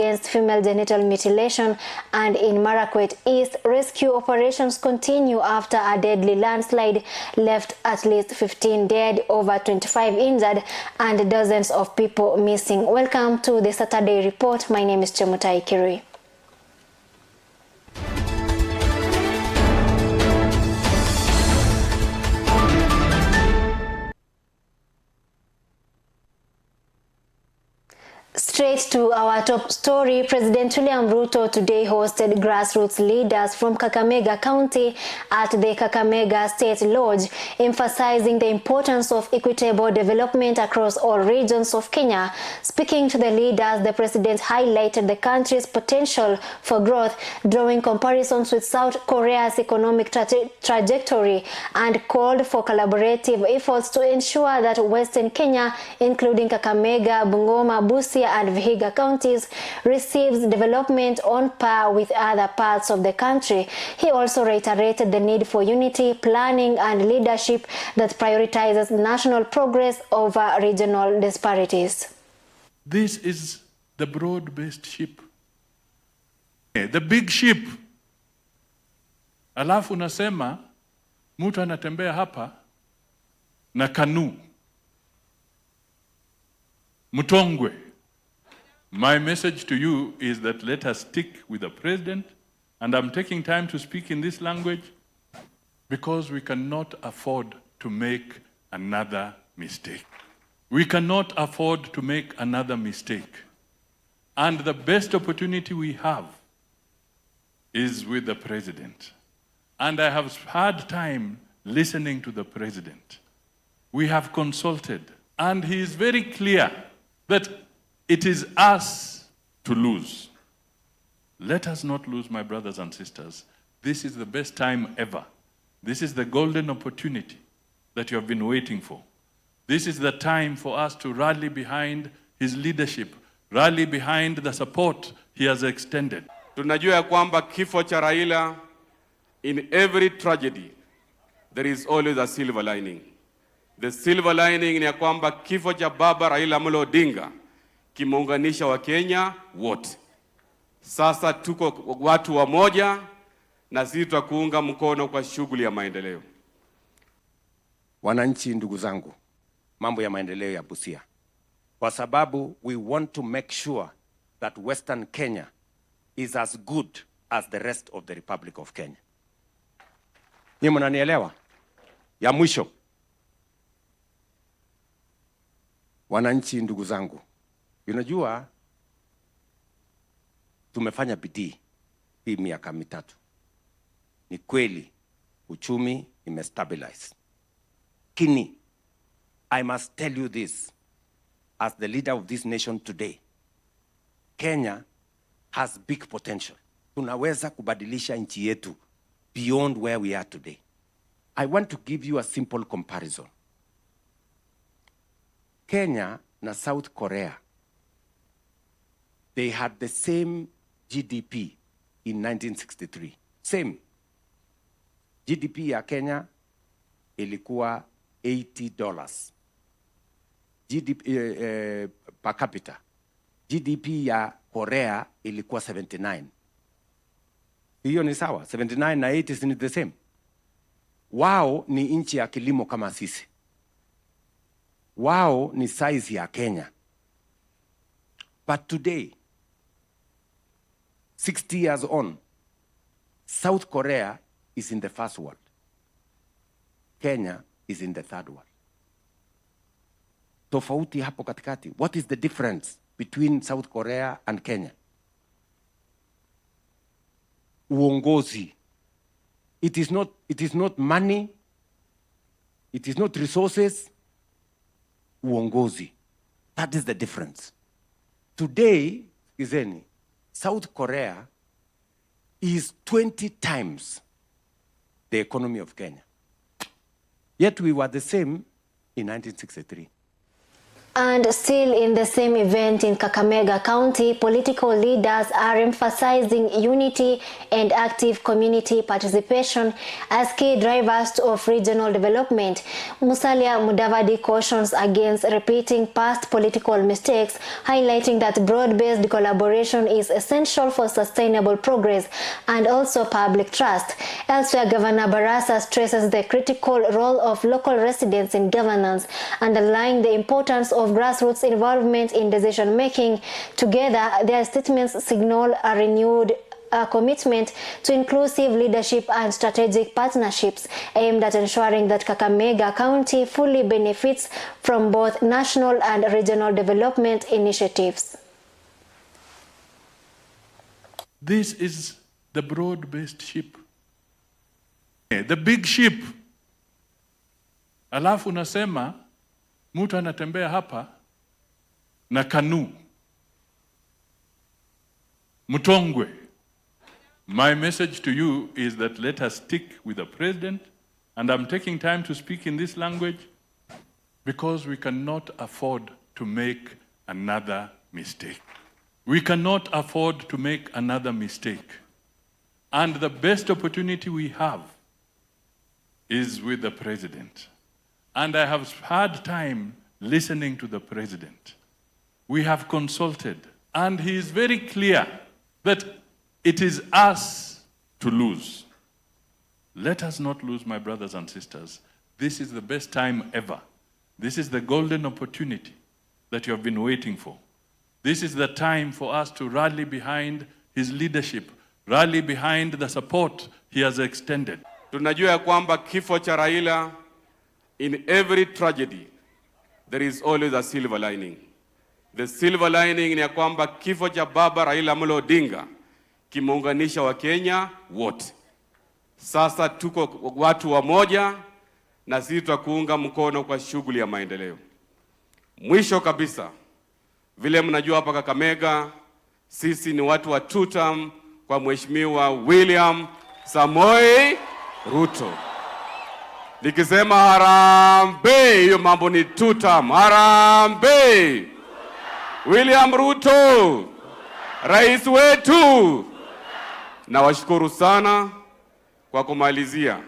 against female genital mutilation, and in Marakwet East, rescue operations continue after a deadly landslide left at least 15 dead, over 25 injured, and dozens of people missing. Welcome to the Saturday Report. My name is Chemutai Kirui. Straight to our top story, President William Ruto today hosted grassroots leaders from Kakamega County at the Kakamega State Lodge, emphasizing the importance of equitable development across all regions of Kenya. Speaking to the leaders, the president highlighted the country's potential for growth, drawing comparisons with South Korea's economic trajectory, and called for collaborative efforts to ensure that Western Kenya, including Kakamega, Bungoma, Busia, and Vihiga counties, receives development on par with other parts of the country. He also reiterated the need for unity, planning, and leadership that prioritizes national progress over regional disparities. This is the broad-based ship, the big ship. Alafu nasema mtu anatembea hapa na kanu mtongwe. My message to you is that let us stick with the president, and I'm taking time to speak in this language because we cannot afford to make another mistake. We cannot afford to make another mistake. And the best opportunity we have is with the president. And I have had time listening to the president. We have consulted, and he is very clear that it is us to lose. Let us not lose, my brothers and sisters. This is the best time ever. This is the golden opportunity that you have been waiting for. This is the time for us to rally behind his leadership, rally behind the support he has extended. Tunajua ya kwamba kifo cha Raila, in every tragedy, there is always a silver lining. The silver lining ni ya kwamba kifo cha baba Raila Amolo Odinga kimeunganisha wa Kenya wote. Sasa tuko watu wamoja na sisi tutakuunga mkono kwa shughuli ya maendeleo. Wananchi, ndugu zangu, mambo ya maendeleo ya Busia, kwa sababu we want to make sure that Western Kenya is as good as the rest of the Republic of Kenya. Ni mnanielewa? Ya mwisho, wananchi, ndugu zangu, unajua tumefanya bidii hii miaka mitatu. Ni kweli uchumi imestabilize. Kini, I must tell you this as the leader of this nation today. Kenya has big potential. Tunaweza kubadilisha nchi yetu beyond where we are today. I want to give you a simple comparison. Kenya na South Korea, they had the same GDP in 1963. Same. GDP ya Kenya ilikuwa $80. GDP per capita. GDP ya Korea ilikuwa 79. Hiyo ni sawa. 79 na 80 ni the same. Wao ni nchi ya kilimo kama sisi. Wao ni size ya Kenya. But today, 60 years on, South Korea is in the first world. Kenya is in the third world. Tofauti hapo katikati. What is the difference between South Korea and Kenya? Uongozi. It is not money. It is not resources. Uongozi. That is the difference. Today, izeni, South Korea is 20 times the economy of Kenya. Yet we were the same in 1963. And still in the same event in Kakamega County, political leaders are emphasizing unity and active community participation as key drivers of regional development. Musalia Mudavadi cautions against repeating past political mistakes, highlighting that broad-based collaboration is essential for sustainable progress and also public trust. Elsewhere, Governor Barasa stresses the critical role of local residents in governance, underlying the importance of grassroots involvement in decision-making. Together, their statements signal a renewed commitment to inclusive leadership and strategic partnerships aimed at ensuring that Kakamega County fully benefits from both national and regional development initiatives. This is the broad-based ship. The big ship. Alafu unasema mtu anatembea hapa na kanu. Mutongwe. My message to you is that let us stick with the president, and I'm taking time to speak in this language because we cannot afford to make another mistake. We cannot afford to make another mistake. And the best opportunity we have is with the president. And I have had time listening to the president. We have consulted, and he is very clear that it is us to lose. Let us not lose, my brothers and sisters. This is the best time ever. This is the golden opportunity that you have been waiting for. This is the time for us to rally behind his leadership, rally behind the support he has extended. Tunajua ya kwamba kifo cha Raila, in every tragedy, there is always a silver lining. The silver lining ni ya kwamba kifo cha baba Raila Amolo Odinga kimeunganisha wa Kenya wote. Sasa tuko watu wamoja na sisi tutakuunga mkono kwa shughuli ya maendeleo. Mwisho kabisa, vile mnajua hapa Kakamega, sisi ni watu wa two-term kwa Mheshimiwa William Samoei Ruto. Nikisema harambee, hiyo mambo ni two-term. Harambee! William Ruto, rais wetu. Na washukuru sana kwa kumalizia.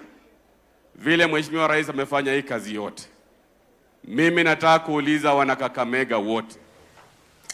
Vile Mheshimiwa Rais amefanya hii kazi yote. Mimi nataka kuuliza wana Kakamega wote.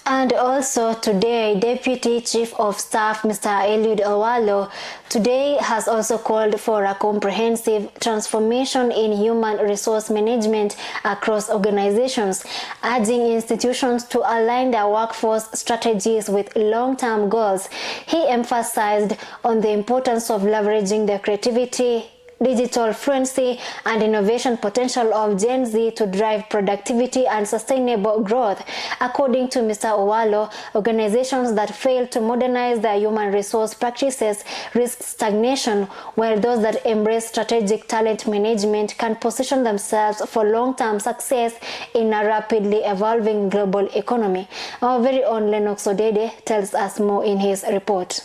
And also today, Deputy Chief of Staff Mr. Eliud Owalo today has also called for a comprehensive transformation in human resource management across organizations, urging institutions to align their workforce strategies with long-term goals. He emphasized on the importance of leveraging the creativity, digital fluency and innovation potential of Gen Z to drive productivity and sustainable growth. According to Mr. Owalo, organizations that fail to modernize their human resource practices risk stagnation, while those that embrace strategic talent management can position themselves for long-term success in a rapidly evolving global economy. Our very own Lennox Odede tells us more in his report.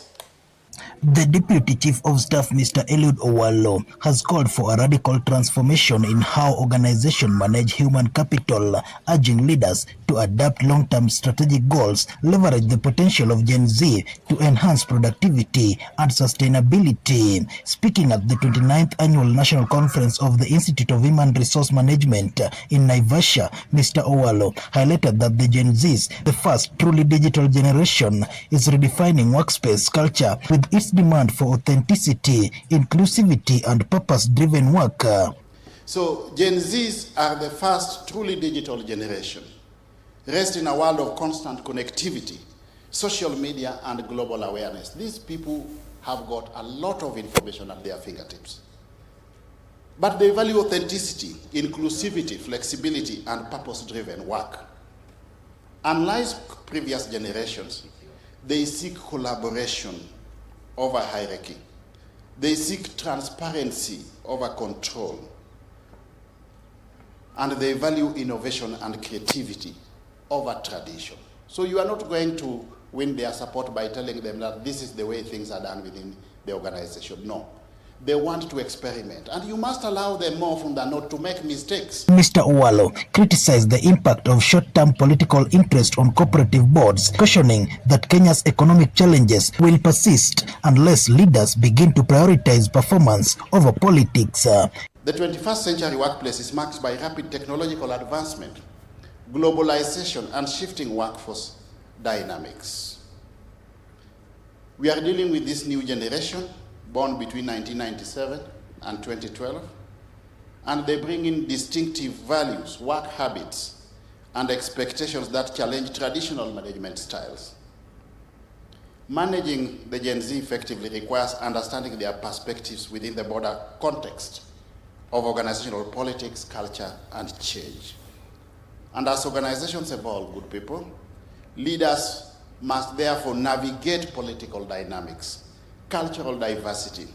The Deputy Chief of Staff, Mr. Eliud Owalo, has called for a radical transformation in how organizations manage human capital, urging leaders to adapt long-term strategic goals, leverage the potential of Gen Z to enhance productivity and sustainability. Speaking at the 29th Annual National Conference of the Institute of Human Resource Management in Naivasha, Mr. Owalo highlighted that the Gen Zs, the first truly digital generation, is redefining workspace culture with its demand for authenticity, inclusivity, and purpose-driven work. So Gen Zs are the first truly digital generation, raised in a world of constant connectivity, social media, and global awareness. These people have got a lot of information at their fingertips. But they value authenticity, inclusivity, flexibility, and purpose-driven work. Unlike previous generations, they seek collaboration over hierarchy. They seek transparency over control. And they value innovation and creativity over tradition. So you are not going to win their support by telling them that this is the way things are done within the organization. No. They want to experiment, and you must allow them more often than not to make mistakes. Mr. Owalo criticized the impact of short-term political interest on cooperative boards, cautioning that Kenya's economic challenges will persist unless leaders begin to prioritize performance over politics. The 21st century workplace is marked by rapid technological advancement, globalization, and shifting workforce dynamics. We are dealing with this new generation born between 1997 and 2012, and they bring in distinctive values, work habits, and expectations that challenge traditional management styles. Managing the Gen Z effectively requires understanding their perspectives within the broader context of organizational politics, culture, and change. And as organizations evolve, good people, leaders must therefore navigate political dynamics, cultural diversity,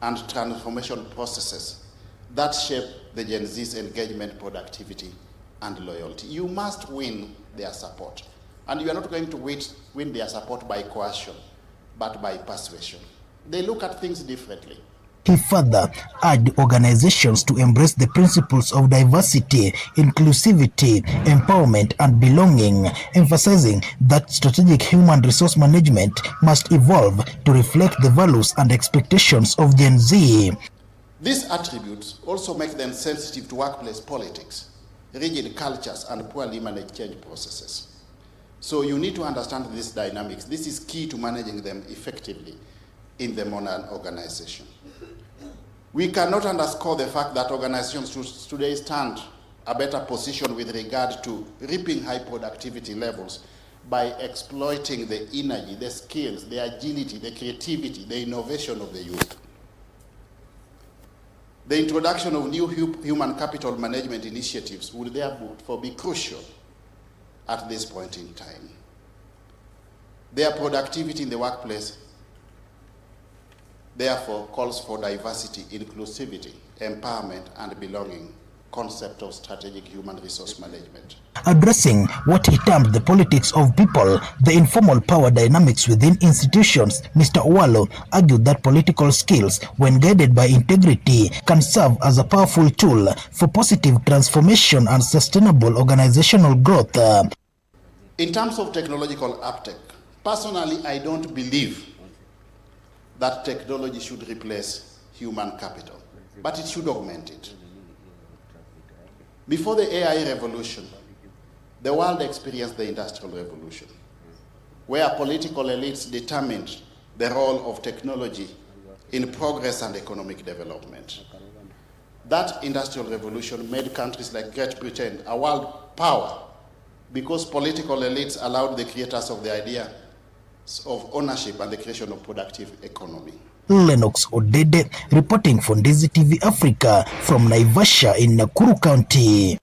and transformation processes that shape the Gen Z's engagement, productivity, and loyalty. You must win their support. And you are not going to win their support by coercion, but by persuasion. They look at things differently. He further urged organizations to embrace the principles of diversity, inclusivity, empowerment, and belonging, emphasizing that strategic human resource management must evolve to reflect the values and expectations of Gen Z. These attributes also make them sensitive to workplace politics, rigid cultures, and poorly managed change processes. So you need to understand these dynamics. This is key to managing them effectively in the modern organization. We cannot underscore the fact that organizations today stand a better position with regard to reaping high productivity levels by exploiting the energy, the skills, the agility, the creativity, the innovation of the youth. The introduction of new human capital management initiatives will therefore be crucial at this point in time. Their productivity in the workplace therefore calls for diversity, inclusivity, empowerment, and belonging, concept of strategic human resource management. Addressing what he termed the politics of people, the informal power dynamics within institutions, Mr. Owalo argued that political skills, when guided by integrity, can serve as a powerful tool for positive transformation and sustainable organizational growth. In terms of technological uptake, personally, I don't believe that technology should replace human capital, but it should augment it. Before the AI revolution, the world experienced the Industrial Revolution, where political elites determined the role of technology in progress and economic development. That Industrial Revolution made countries like Great Britain a world power because political elites allowed the creators of the idea of ownership and the creation of productive economy. Lennox Odede reporting for Ndizi TV Africa from Naivasha in Nakuru County.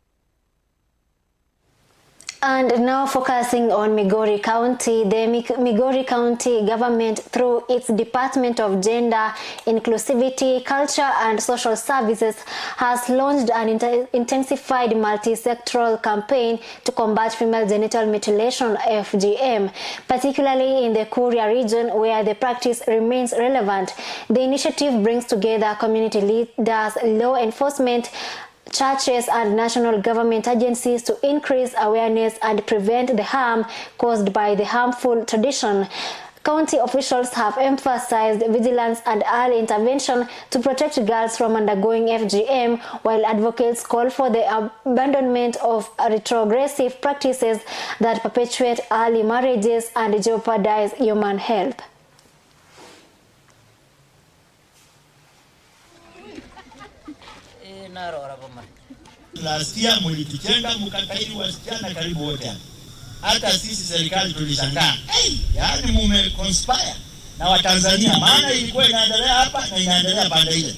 And now focusing on Migori County, the Migori County government through its Department of Gender, Inclusivity, Culture and Social Services has launched an intensified multi-sectoral campaign to combat female genital mutilation FGM, particularly in the Kuria region where the practice remains relevant. The initiative brings together community leaders, law enforcement, churches and national government agencies to increase awareness and prevent the harm caused by the harmful tradition. County officials have emphasized vigilance and early intervention to protect girls from undergoing FGM, while advocates call for the abandonment of retrogressive practices that perpetuate early marriages and jeopardize human health. Last year mlituchenga mkakaidi wasichana karibu wote. Hata sisi serikali tulishangaa. Yaani mume conspire na Watanzania, maana ilikuwa inaendelea hapa na inaendelea pande ile.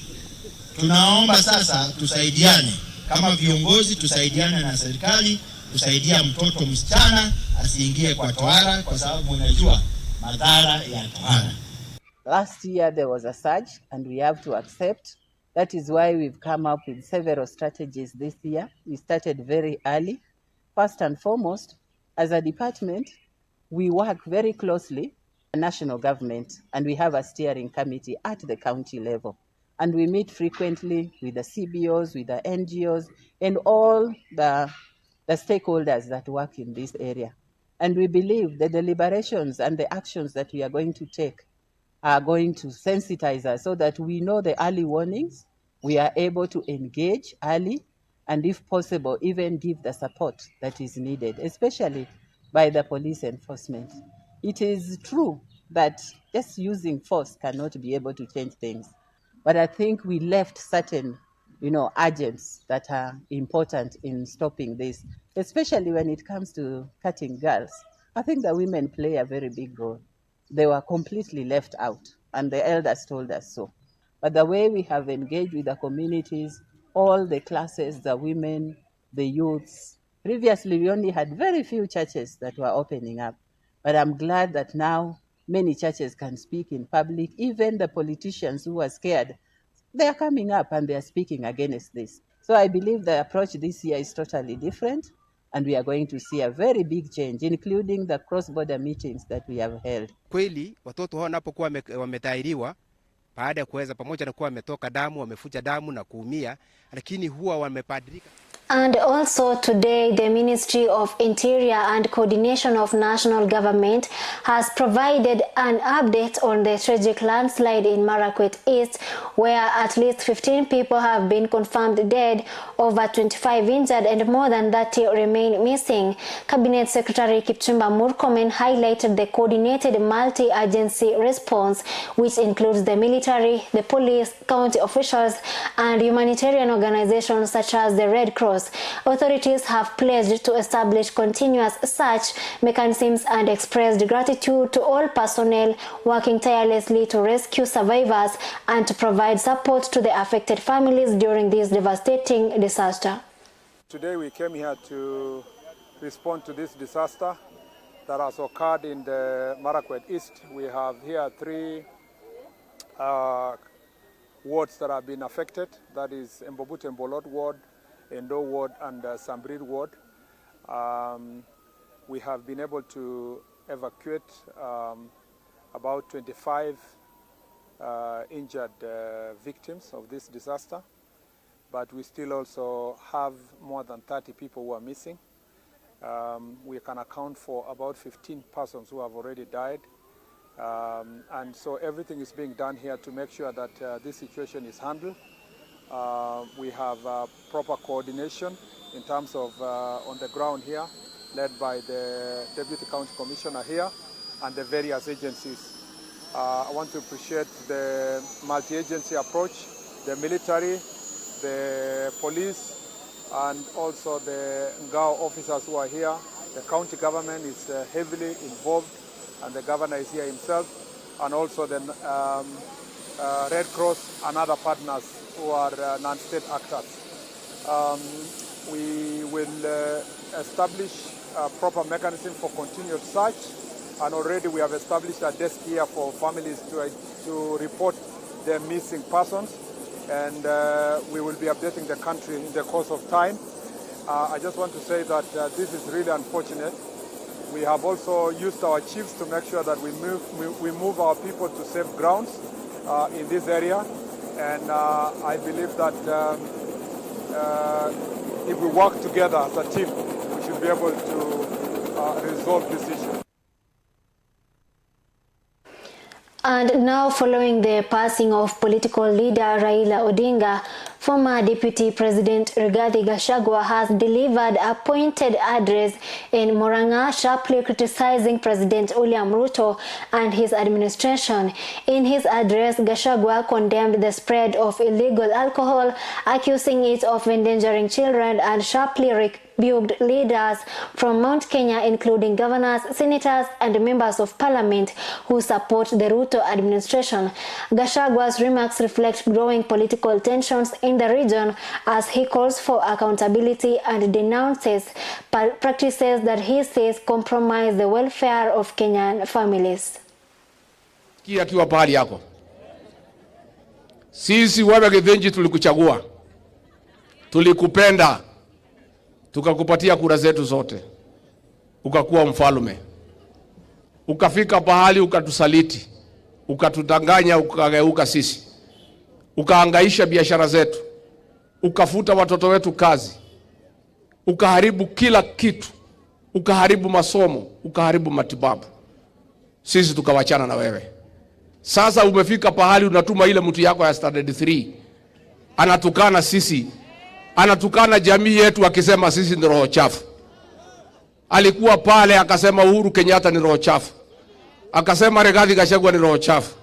Tunaomba sasa tusaidiane kama viongozi, tusaidiane na serikali, tusaidia mtoto msichana asiingie kwa tohara, kwa sababu unajua madhara ya tohara. Last year there was a surge and we have to accept. That is why we've come up with several strategies this year. We started very early. First and foremost, as a department, we work very closely with the national government, and we have a steering committee at the county level. And we meet frequently with the CBOs, with the NGOs, and all the stakeholders that work in this area. And we believe the deliberations and the actions that we are going to take are going to sensitize us so that we know the early warnings, we are able to engage early, and if possible, even give the support that is needed, especially by the police enforcement. It is true that just using force cannot be able to change things. But I think we left certain, agents that are important in stopping this, especially when it comes to cutting girls. I think the women play a very big role. They were completely left out, and the elders told us so. But the way we have engaged with the communities, all the classes, the women, the youths, previously we only had very few churches that were opening up. But I'm glad that now many churches can speak in public. Even the politicians who were scared, they are coming up and they are speaking against this. So I believe the approach this year is totally different, and we are going to see a very big change, including the cross-border meetings that we have held. Kweli watoto hao wanapokuwa wametahiriwa baada ya kuweza, pamoja na kuwa wametoka damu, wamefuja damu na kuumia, lakini huwa wamepadilika. And also today, the Ministry of Interior and Coordination of National Government has provided an update on the tragic landslide in Marakwet East, where at least 15 people have been confirmed dead, over 25 injured, and more than 30 remain missing. Cabinet Secretary Kipchumba Murkomen highlighted the coordinated multi-agency response, which includes the military, the police, county officials, and humanitarian organizations such as the Red Cross. Authorities have pledged to establish continuous search mechanisms and expressed gratitude to all personnel working tirelessly to rescue survivors and to provide support to the affected families during this devastating disaster. Today we came here to respond to this disaster that has occurred in the Marakwet East. We have here 3 wards that have been affected. That is Mbobut and Bolot ward, Endo ward, and Sambrid ward. We have been able to evacuate about 25 injured victims of this disaster, but we still also have more than 30 people who are missing. We can account for about 15 persons who have already died. And so everything is being done here to make sure that this situation is handled. We have proper coordination in terms of on the ground here, led by the Deputy County Commissioner here and the various agencies. I want to appreciate the multi-agency approach, the military, the police, and also the Ngao officers who are here. The county government is heavily involved, and the governor is here himself, and also the Red Cross and other partners who are non-state actors. We will establish a proper mechanism for continued search, and already we have established a desk here for families to report their missing persons, and we will be updating the country in the course of time. I just want to say that this is really unfortunate. We have also used our chiefs to make sure that we move our people to safe grounds in this area. And I believe that if we work together as a team, we should be able to resolve this issue. And now, following the passing of political leader Raila Odinga, former Deputy President Rigathi Gachagua has delivered a pointed address in Murang'a, sharply criticizing President William Ruto and his administration. In his address, Gachagua condemned the spread of illegal alcohol, accusing it of endangering children, and sharply rebuked leaders from Mount Kenya, including governors, senators, and members of parliament who support the Ruto administration. Gashagua's remarks reflect growing political tensions in the region as he calls for accountability and denounces practices that he says compromise the welfare of Kenyan families. Kia kiwa pahali yako. Sisi wewe Githinji tulikuchagua. Tulikupenda. Tukakupatia kura zetu zote. Ukakuwa mfalme. Ukafika pahali ukatusaliti. Ukatudanganya, ukageuka sisi. ukaangaisha biashara zetu, ukafuta watoto wetu kazi, ukaharibu kila kitu, ukaharibu masomo, ukaharibu matibabu. Sisi tukawachana na wewe. Sasa umefika pahali unatuma ile mtu yako ya standard 3 anatukana sisi, anatukana jamii yetu akisema sisi ni roho chafu. Alikuwa pale akasema Uhuru Kenyatta ni roho chafu, akasema Rigathi Gachagua ni roho chafu,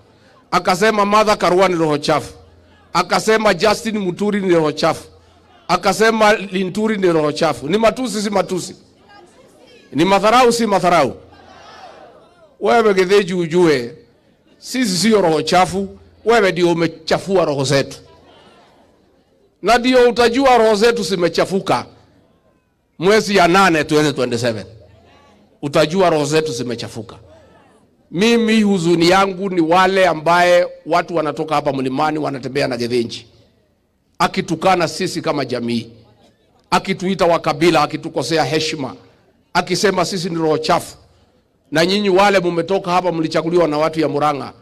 akasema Martha Karua ni roho chafu, akasema Justin Muturi ni roho chafu, akasema Linturi ni roho chafu. Ni matusi si matusi? Ni madharau si madharau? Wewe Githinji ujue sisi sio roho chafu, wewe ndio umechafua roho zetu. Na ndio utajua roho zetu zimechafuka mwezi ya 8 2027. Utajua roho zetu zimechafuka. Mimi huzuni yangu ni wale ambaye watu wanatoka hapa mlimani wanatembea na Githinji, akitukana sisi kama jamii, akituita wakabila, akitukosea heshima, akisema sisi ni roho chafu. Na nyinyi wale mumetoka hapa mlichaguliwa na watu ya Murang'a,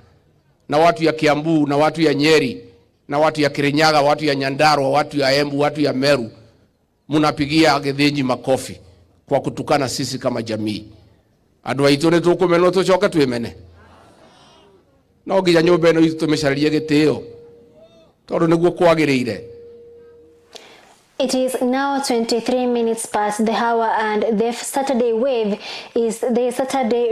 na watu ya Kiambu, na watu ya Nyeri, na watu ya Kirinyaga, watu ya Nyandarua, watu ya Embu, watu ya Meru, munapigia Githinji makofi kwa kutukana sisi kama jamii. Andũ aitũ nĩ tũkũmenwo tũcoke twĩmene. No nginya nyũmba ĩno itũ tũmĩcararie gĩtĩo tondũ nĩguo kwagĩrĩire. It is now 23 minutes past the hour, and the Saturday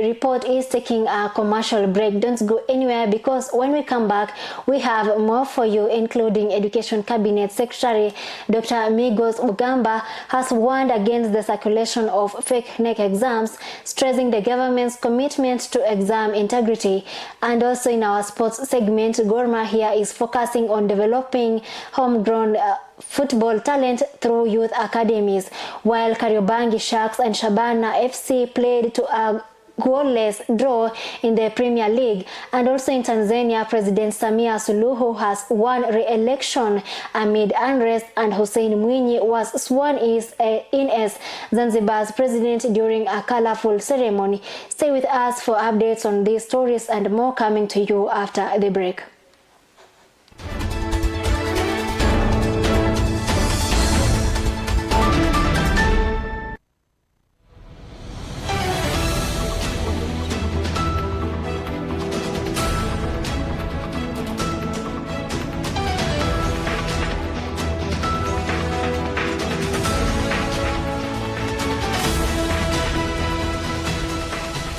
report is taking a commercial break. Don't go anywhere, because when we come back, we have more for you, including Education Cabinet Secretary Dr. Migos Mugamba has warned against the circulation of fake NEC exams, stressing the government's commitment to exam integrity. And also in our sports segment, Gor Mahia is focusing on developing homegrown football talent through youth academies, while Kariobangi Sharks and Shabana FC played to a goalless draw in the Premier League. And also in Tanzania, President Samia Suluhu has won re-election amid unrest, and Hussein Mwinyi was sworn in as Zanzibar's president during a colorful ceremony. Stay with us for updates on these stories and more, coming to you after the break.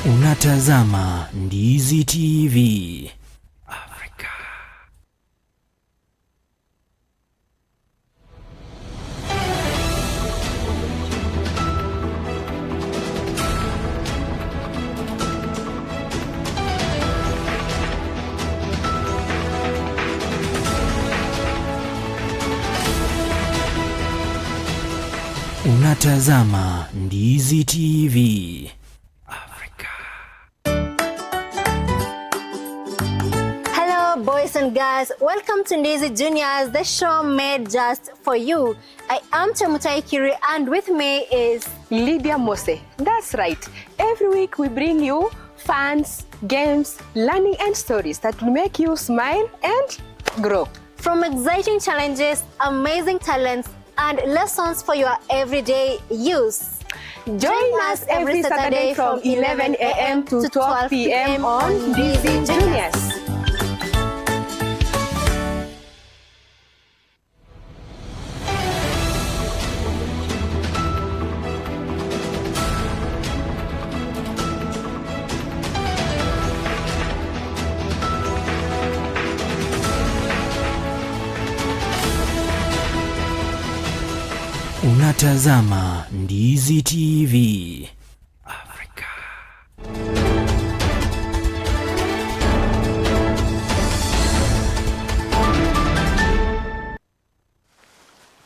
Unatazama Ndizi TV Africa. Unatazama Ndizi TV. Boys and girls, welcome to Ndizi Juniors, the show made just for you. I am Chemutai Kiri, and with me is Lydia Mose. That's right. Every week we bring you fans, games, learning and stories that will make you smile and grow. From exciting challenges, amazing talents, and lessons for your everyday use. Join us every Saturday from 11 a.m. to 12 p.m. on Ndizi Juniors. Unatazama Ndizi TV Africa.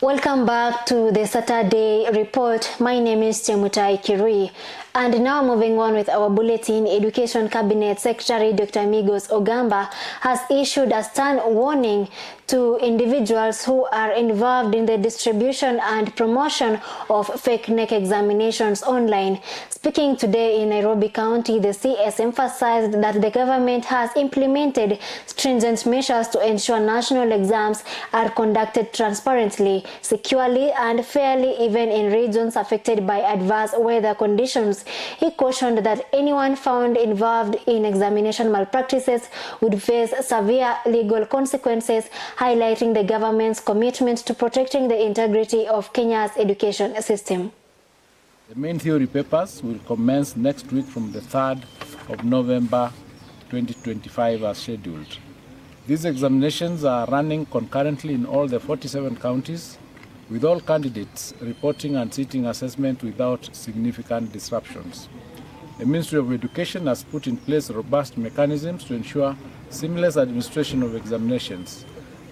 Welcome back to the Saturday report. My name is Chemutai Kirui. And now moving on with our bulletin, Education Cabinet Secretary Dr. Migos Ogamba has issued a stern warning to individuals who are involved in the distribution and promotion of fake NEC examinations online. Speaking today in Nairobi County, the CS emphasized that the government has implemented stringent measures to ensure national exams are conducted transparently, securely, and fairly, even in regions affected by adverse weather conditions. He cautioned that anyone found involved in examination malpractices would face severe legal consequences, highlighting the government's commitment to protecting the integrity of Kenya's education system. The main theory papers will commence next week from the 3rd of November 2025 as scheduled. These examinations are running concurrently in all the 47 counties, with all candidates reporting and sitting assessment without significant disruptions. The Ministry of Education has put in place robust mechanisms to ensure seamless administration of examinations,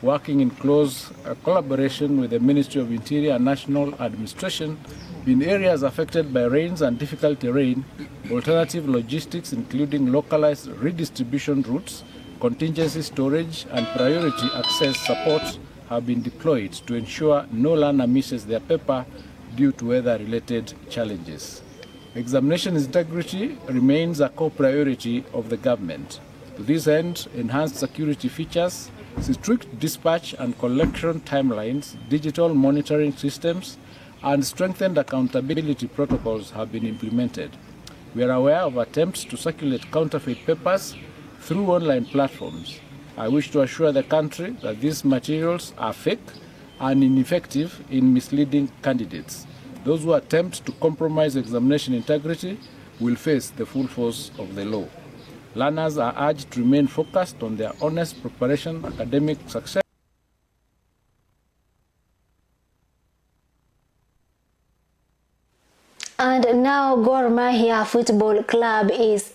working in close collaboration with the Ministry of Interior and National Administration in areas affected by rains and difficult terrain. Alternative logistics, including localized redistribution routes, contingency storage, and priority access support, have been deployed to ensure no learner misses their paper due to weather-related challenges. Examination integrity remains a core priority of the government. To this end, enhanced security features, strict dispatch and collection timelines, digital monitoring systems, and strengthened accountability protocols have been implemented. We are aware of attempts to circulate counterfeit papers through online platforms. I wish to assure the country that these materials are fake and ineffective in misleading candidates. Those who attempt to compromise examination integrity will face the full force of the law. Learners are urged to remain focused on their honest preparation, academic success. And now Gor Mahia Football Club is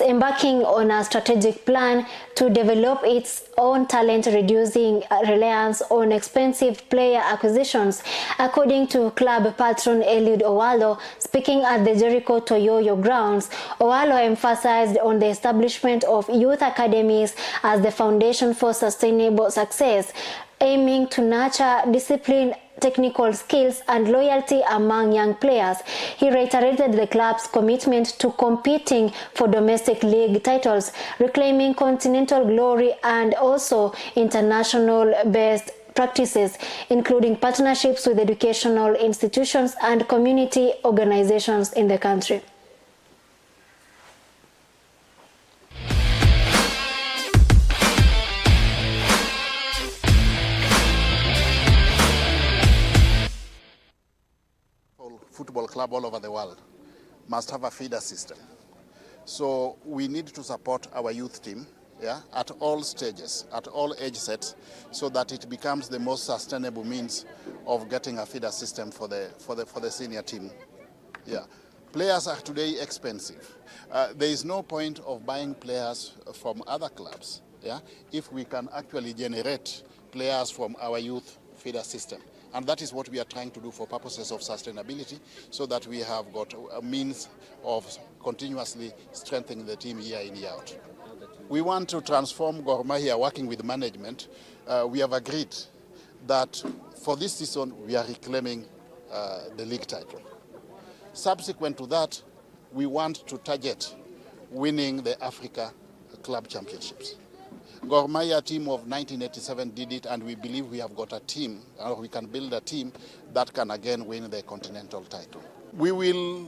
embarking on a strategic plan to develop its own talent, reducing reliance on expensive player acquisitions. According to club patron Eliud Owalo, speaking at the Jericho Toyoyo grounds, Owalo emphasized on the establishment of youth academies as the foundation for sustainable success, aiming to nurture discipline, technical skills, and loyalty among young players. He reiterated the club's commitment to competing for domestic league titles, reclaiming continental glory, and also international best practices, including partnerships with educational institutions and community organizations in the country. Football club all over the world must have a feeder system. So we need to support our youth team, at all stages, at all age sets, so that it becomes the most sustainable means of getting a feeder system for the senior team. Players are today expensive. There is no point of buying players from other clubs, if we can actually generate players from our youth feeder system. And that is what we are trying to do for purposes of sustainability, so that we have got a means of continuously strengthening the team year in, year out. We want to transform Gor Mahia working with management. We have agreed that for this season we are reclaiming the league title. Subsequent to that, we want to target winning the Africa Club Championships. Gor Mahia team of 1987 did it, and we believe we have got a team, or we can build a team that can again win the continental title. We will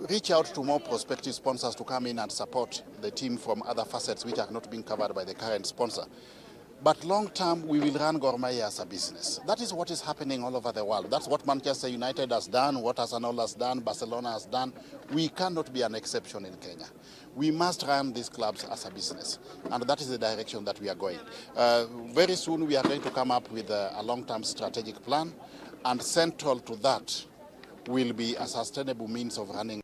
reach out to more prospective sponsors to come in and support the team from other facets which are not being covered by the current sponsor. But long term, we will run Gor Mahia as a business. That is what is happening all over the world. That's what Manchester United has done, what Arsenal has done, Barcelona has done. We cannot be an exception in Kenya. We must run these clubs as a business, and that is the direction that we are going. Very soon we are going to come up with a long-term strategic plan, and central to that will be a sustainable means of running.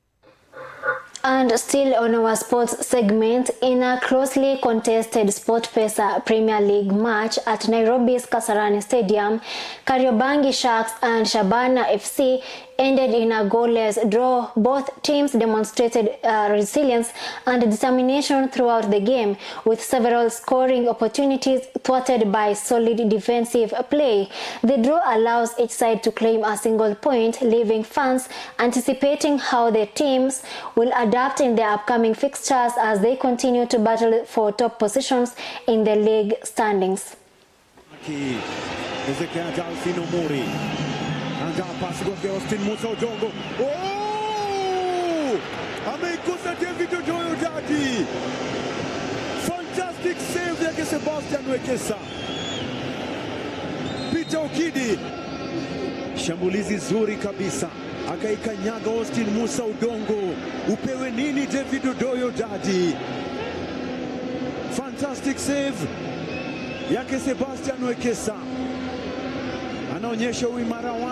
And still on our sports segment, in a closely contested SportPesa Premier League match at Nairobi's Kasarani Stadium, Kariobangi Sharks and Shabana FC ended in a goalless draw. Both teams demonstrated resilience and determination throughout the game, with several scoring opportunities thwarted by solid defensive play. The draw allows each side to claim a single point, leaving fans anticipating how the teams will adapt in their upcoming fixtures as they continue to battle for top positions in the league standings. Austin Musa Odongo. Oh! Ameikosa David Ojoyo Dadi. Fantastic save yake Sebastian Wekesa. Peter Okidi. Shambulizi zuri kabisa. Akaikanyaga Austin Musa Odongo. Upewe nini David Ojoyo Dadi. Fantastic save yake Sebastian Wekesa. Anaonyesha uimara wake.